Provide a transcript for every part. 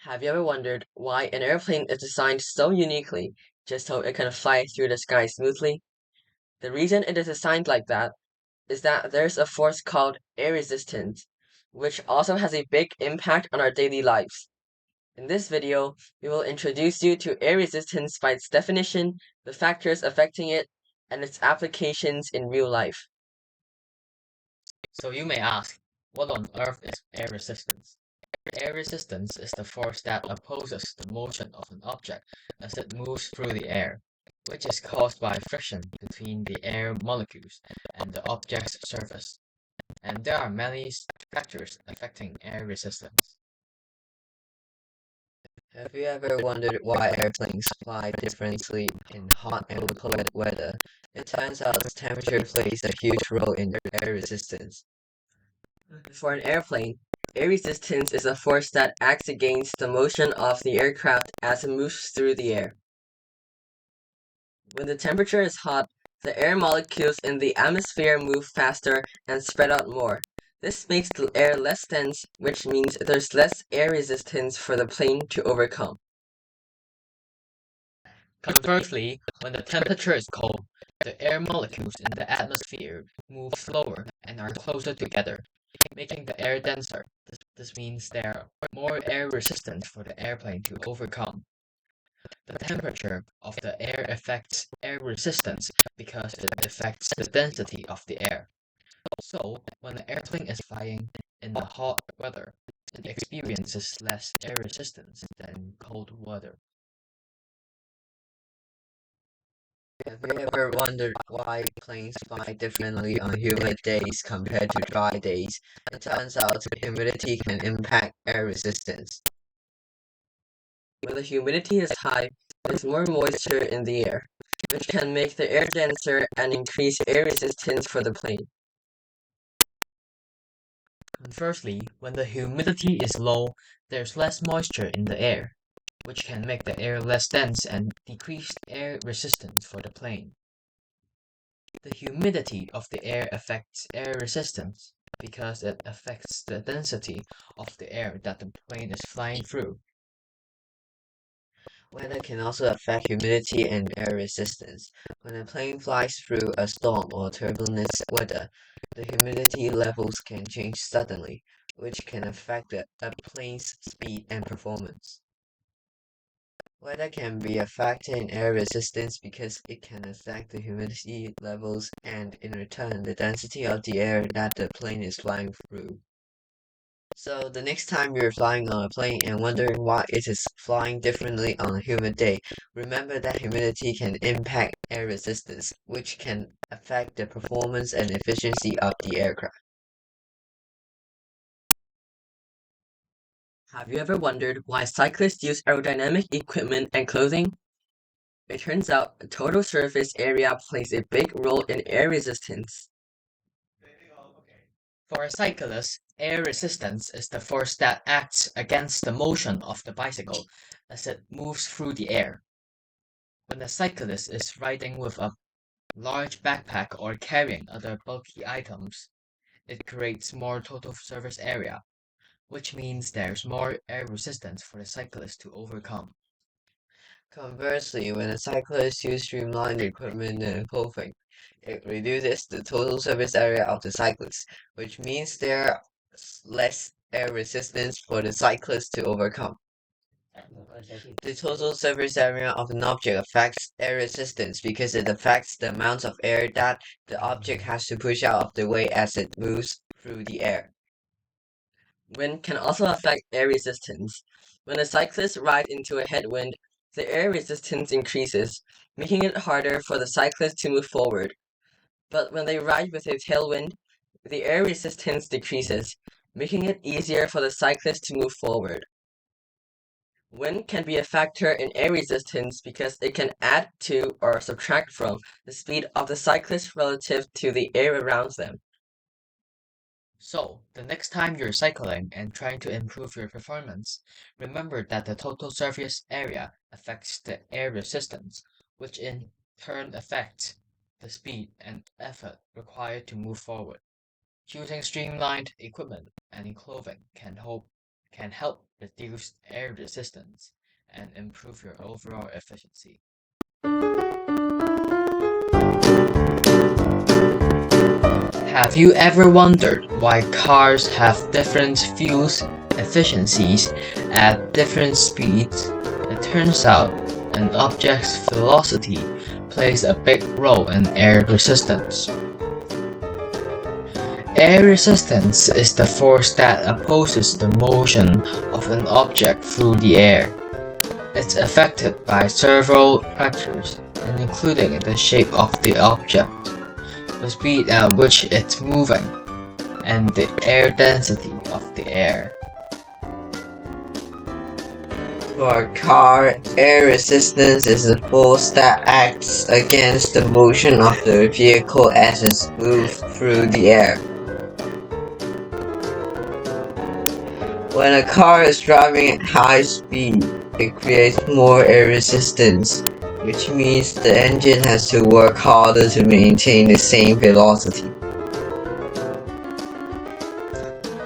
Have you ever wondered why an airplane is designed so uniquely just so it can fly through the sky smoothly? The reason it is designed like that is that there's a force called air resistance, which also has a big impact on our daily lives. In this video, we will introduce you to air resistance by its definition, the factors affecting it, and its applications in real life. So you may ask, what on earth is air resistance? Air resistance is the force that opposes the motion of an object as it moves through the air, which is caused by friction between the air molecules and the object's surface. And there are many factors affecting air resistance. Have you ever wondered why airplanes fly differently in hot and cold weather? It turns out temperature plays a huge role in air resistance. For an airplane, air resistance is a force that acts against the motion of the aircraft as it moves through the air. When the temperature is hot, the air molecules in the atmosphere move faster and spread out more. This makes the air less dense, which means there's less air resistance for the plane to overcome. Conversely, when the temperature is cold, the air molecules in the atmosphere move slower and are closer together, making the air denser. This means there are more air resistance for the airplane to overcome. The temperature of the air affects air resistance because it affects the density of the air. So, when the airplane is flying in the hot weather, it experiences less air resistance than cold weather. Have you ever wondered why planes fly differently on humid days compared to dry days? It turns out humidity can impact air resistance. When the humidity is high, there's more moisture in the air, which can make the air denser and increase air resistance for the plane. Conversely, when the humidity is low, there's less moisture in the air, which can make the air less dense and decrease air resistance for the plane. The humidity of the air affects air resistance because it affects the density of the air that the plane is flying through. Weather can also affect humidity and air resistance. When a plane flies through a storm or turbulent weather, the humidity levels can change suddenly, which can affect a plane's speed and performance. Weather can be a factor in air resistance because it can affect the humidity levels and, in return, the density of the air that the plane is flying through. So the next time you're flying on a plane and wondering why it is flying differently on a humid day, remember that humidity can impact air resistance, which can affect the performance and efficiency of the aircraft. Have you ever wondered why cyclists use aerodynamic equipment and clothing? It turns out the total surface area plays a big role in air resistance. For a cyclist, air resistance is the force that acts against the motion of the bicycle as it moves through the air. When a cyclist is riding with a large backpack or carrying other bulky items, it creates more total surface area, which means there's more air resistance for the cyclist to overcome. Conversely, when a cyclist uses streamlined equipment and clothing, it reduces the total surface area of the cyclist, which means there's less air resistance for the cyclist to overcome. The total surface area of an object affects air resistance because it affects the amount of air that the object has to push out of the way as it moves through the air. Wind can also affect air resistance. When a cyclist rides into a headwind, the air resistance increases, making it harder for the cyclist to move forward. But when they ride with a tailwind, the air resistance decreases, making it easier for the cyclist to move forward. Wind can be a factor in air resistance because it can add to or subtract from the speed of the cyclist relative to the air around them. So, the next time you're cycling and trying to improve your performance, remember that the total surface area affects the air resistance, which in turn affects the speed and effort required to move forward. Choosing streamlined equipment and clothing can help can help reduce air resistance and improve your overall efficiency. Have you ever wondered why cars have different fuel efficiencies at different speeds? It turns out an object's velocity plays a big role in air resistance. Air resistance is the force that opposes the motion of an object through the air. It's affected by several factors, including the shape of the object, the speed at which it's moving, and the air density of the air. For a car, air resistance is the force that acts against the motion of the vehicle as it moves through the air. When a car is driving at high speed, it creates more air resistance, which means the engine has to work harder to maintain the same velocity.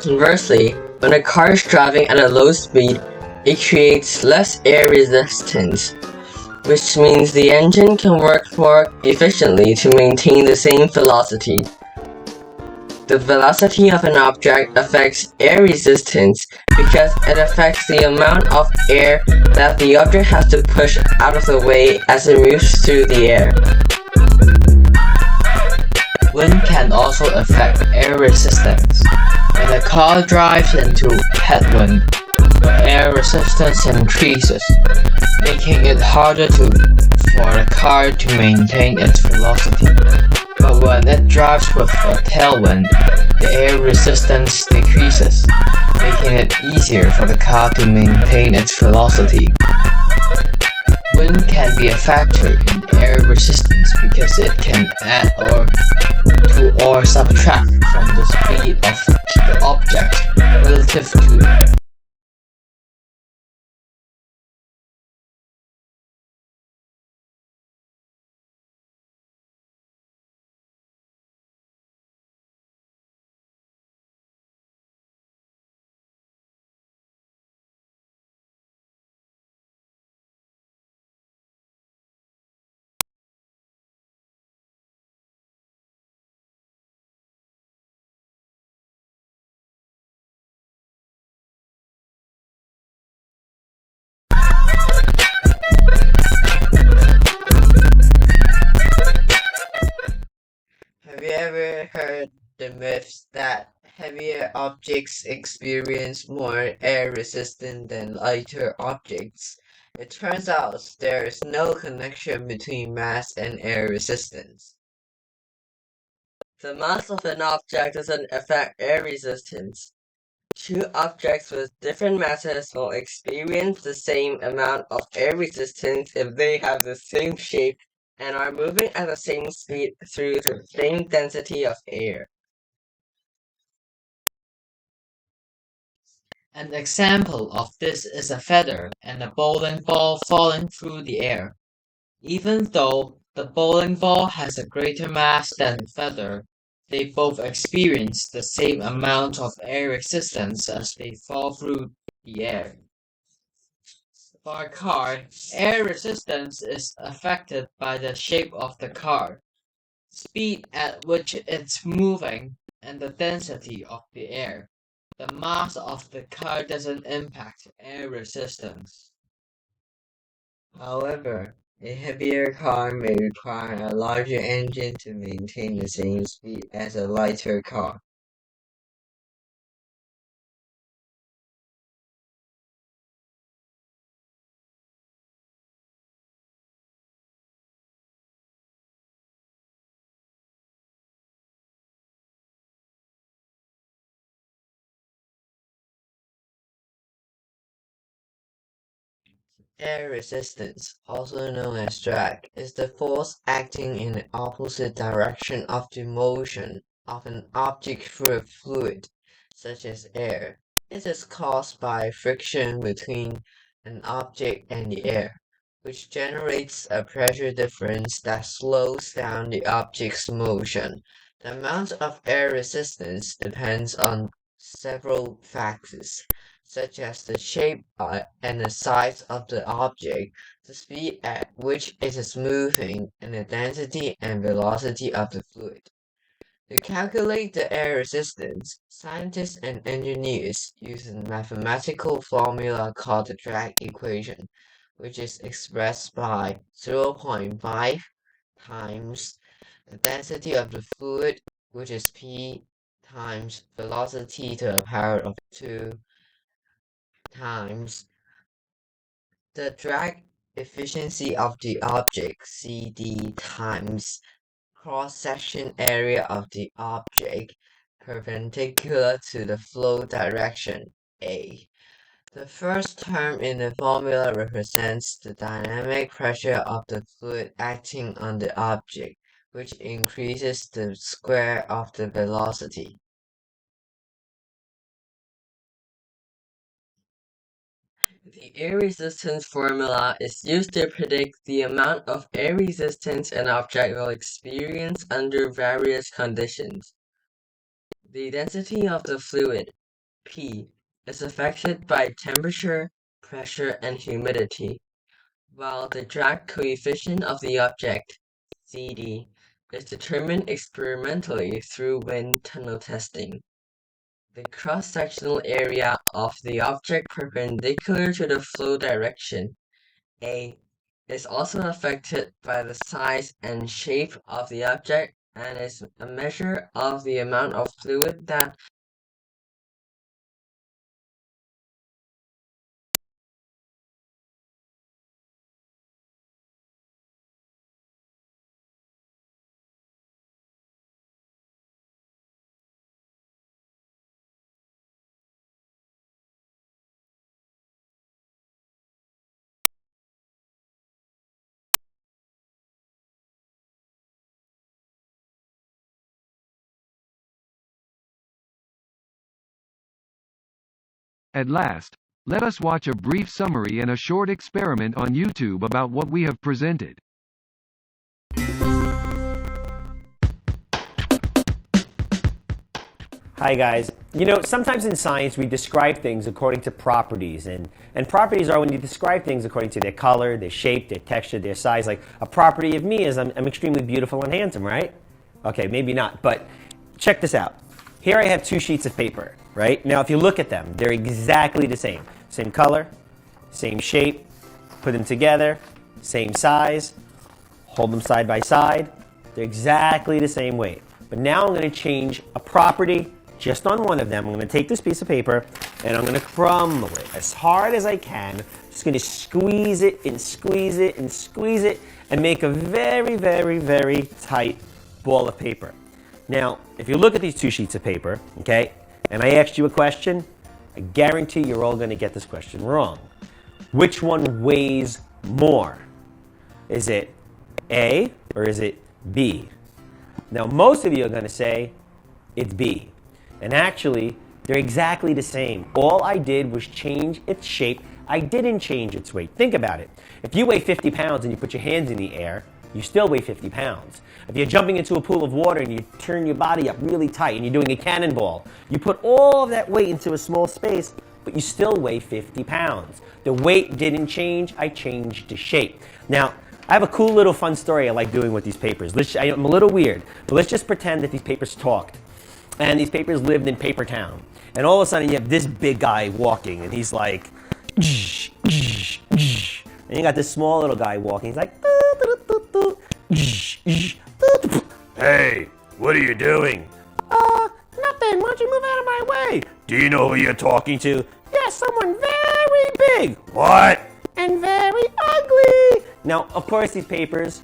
Conversely, when a car is driving at a low speed, it creates less air resistance, which means the engine can work more efficiently to maintain the same velocity. The velocity of an object affects air resistance because it affects the amount of air that the object has to push out of the way as it moves through the air. Wind can also affect air resistance. When a car drives into headwind, the air resistance increases, making it harder for the car to maintain its velocity. But when it drives with a tailwind, the air resistance decreases, making it easier for the car to maintain its velocity. Wind can be a factor in air resistance because it can add or subtract from the speed of the object relative to Have you ever heard the myth that heavier objects experience more air resistance than lighter objects? It turns out there is no connection between mass and air resistance. The mass of an object doesn't affect air resistance. Two objects with different masses will experience the same amount of air resistance if they have the same shape and are moving at the same speed through the same density of air. An example of this is a feather and a bowling ball falling through the air. Even though the bowling ball has a greater mass than the feather, they both experience the same amount of air resistance as they fall through the air. For a car, air resistance is affected by the shape of the car, speed at which it's moving, and the density of the air. The mass of the car doesn't impact air resistance. However, a heavier car may require a larger engine to maintain the same speed as a lighter car. Air resistance, also known as drag, is the force acting in the opposite direction of the motion of an object through a fluid, such as air. It is caused by friction between an object and the air, which generates a pressure difference that slows down the object's motion. The amount of air resistance depends on several factors, such as the shape and the size of the object, the speed at which it is moving, and the density and velocity of the fluid. To calculate the air resistance, scientists and engineers use a mathematical formula called the drag equation, which is expressed by 0.5 times the density of the fluid, which is P times velocity to the power of 2 times the drag efficiency of the object, CD, times cross-section area of the object perpendicular to the flow direction, A. The first term in the formula represents the dynamic pressure of the fluid acting on the object, which increases the square of the velocity. The air resistance formula is used to predict the amount of air resistance an object will experience under various conditions. The density of the fluid, P, is affected by temperature, pressure, and humidity, while the drag coefficient of the object, CD, is determined experimentally through wind tunnel testing. The cross-sectional area of the object perpendicular to the flow direction, A, is also affected by the size and shape of the object and is a measure of the amount of fluid that At last, let us watch a brief summary and a short experiment on YouTube about what we have presented. Hi guys. You know, sometimes in science we describe things according to properties, and properties are when you describe things according to their color, their shape, their texture, their size. Like a property of me is I'm extremely beautiful and handsome, right? Okay, maybe not, but check this out. Here I have two sheets of paper, right? Now if you look at them, they're exactly the same. Same color, same shape, put them together, same size, hold them side by side, they're exactly the same weight. But now I'm going to change a property just on one of them. I'm going to take this piece of paper and I'm going to crumble it as hard as I can. Just going to squeeze it and squeeze it and squeeze it and make a very, very, very tight ball of paper. Now, if you look at these two sheets of paper, okay, and I asked you a question, I guarantee you're all going to get this question wrong. Which one weighs more? Is it A or is it B? Now, most of you are going to say it's B. And actually, they're exactly the same. All I did was change its shape. I didn't change its weight. Think about it. If you weigh 50 pounds and you put your hands in the air, you still weigh 50 pounds. If you're jumping into a pool of water and you turn your body up really tight and you're doing a cannonball, you put all of that weight into a small space, but you still weigh 50 pounds. The weight didn't change, I changed the shape. Now, I have a cool little fun story I like doing with these papers. I'm a little weird, but let's just pretend that these papers talked. And these papers lived in Paper Town. And all of a sudden you have this big guy walking and he's like, and you got this small little guy walking. He's like, hey, what are you doing? Nothing. Why don't you move out of my way? Do you know who you're talking to? Yes, someone very big. What? And very ugly. Now, of course, these papers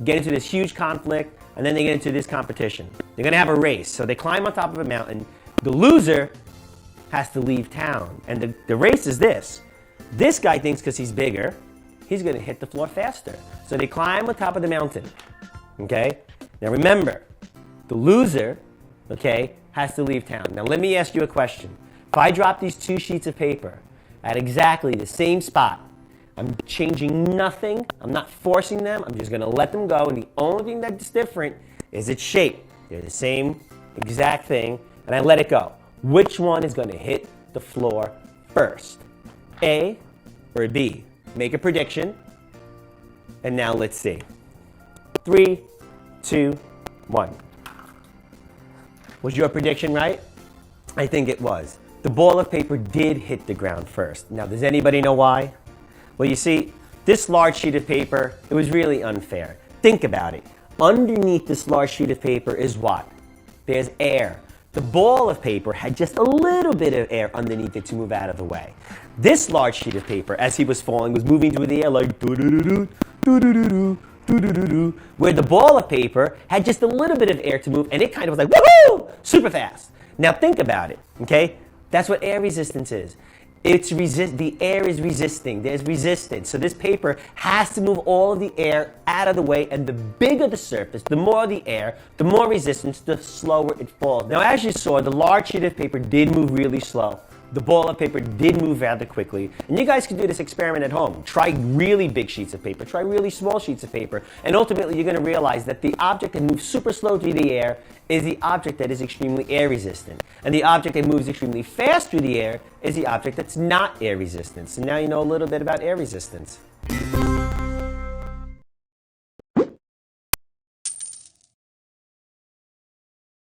get into this huge conflict, and then they get into this competition. They're going to have a race. So they climb on top of a mountain. The loser has to leave town. And the race is this. This guy thinks because he's bigger, he's going to hit the floor faster. So they climb on top of the mountain. Okay? Now remember, the loser, okay, has to leave town. Now let me ask you a question. If I drop these two sheets of paper at exactly the same spot, I'm changing nothing. I'm not forcing them. I'm just going to let them go. And the only thing that's different is its shape. They're the same exact thing. And I let it go. Which one is going to hit the floor first? A or B? Make a prediction. And now let's see. 3, 2, 1. Was your prediction right? I think it was. The ball of paper did hit the ground first. Now, does anybody know why? Well, you see, this large sheet of paper, it was really unfair. Think about it. Underneath this large sheet of paper is what? There's air. The ball of paper had just a little bit of air underneath it to move out of the way. This large sheet of paper, as he was falling, was moving through the air like doo-doo-doo-doo, doo-doo-doo-doo, doo-doo-doo-doo, where the ball of paper had just a little bit of air to move, and it kind of was like, woohoo, super fast. Now think about it, okay? That's what air resistance is. The air is resisting. There's resistance. So this paper has to move all of the air out of the way, and the bigger the surface, the more the air, the more resistance, the slower it falls. Now, as you saw, the large sheet of paper did move really slow. The ball of paper did move rather quickly. And you guys can do this experiment at home. Try really big sheets of paper. Try really small sheets of paper. And ultimately, you're going to realize that the object that moves super slow through the air is the object that is extremely air resistant. And the object that moves extremely fast through the air is the object that's not air resistant. So now you know a little bit about air resistance.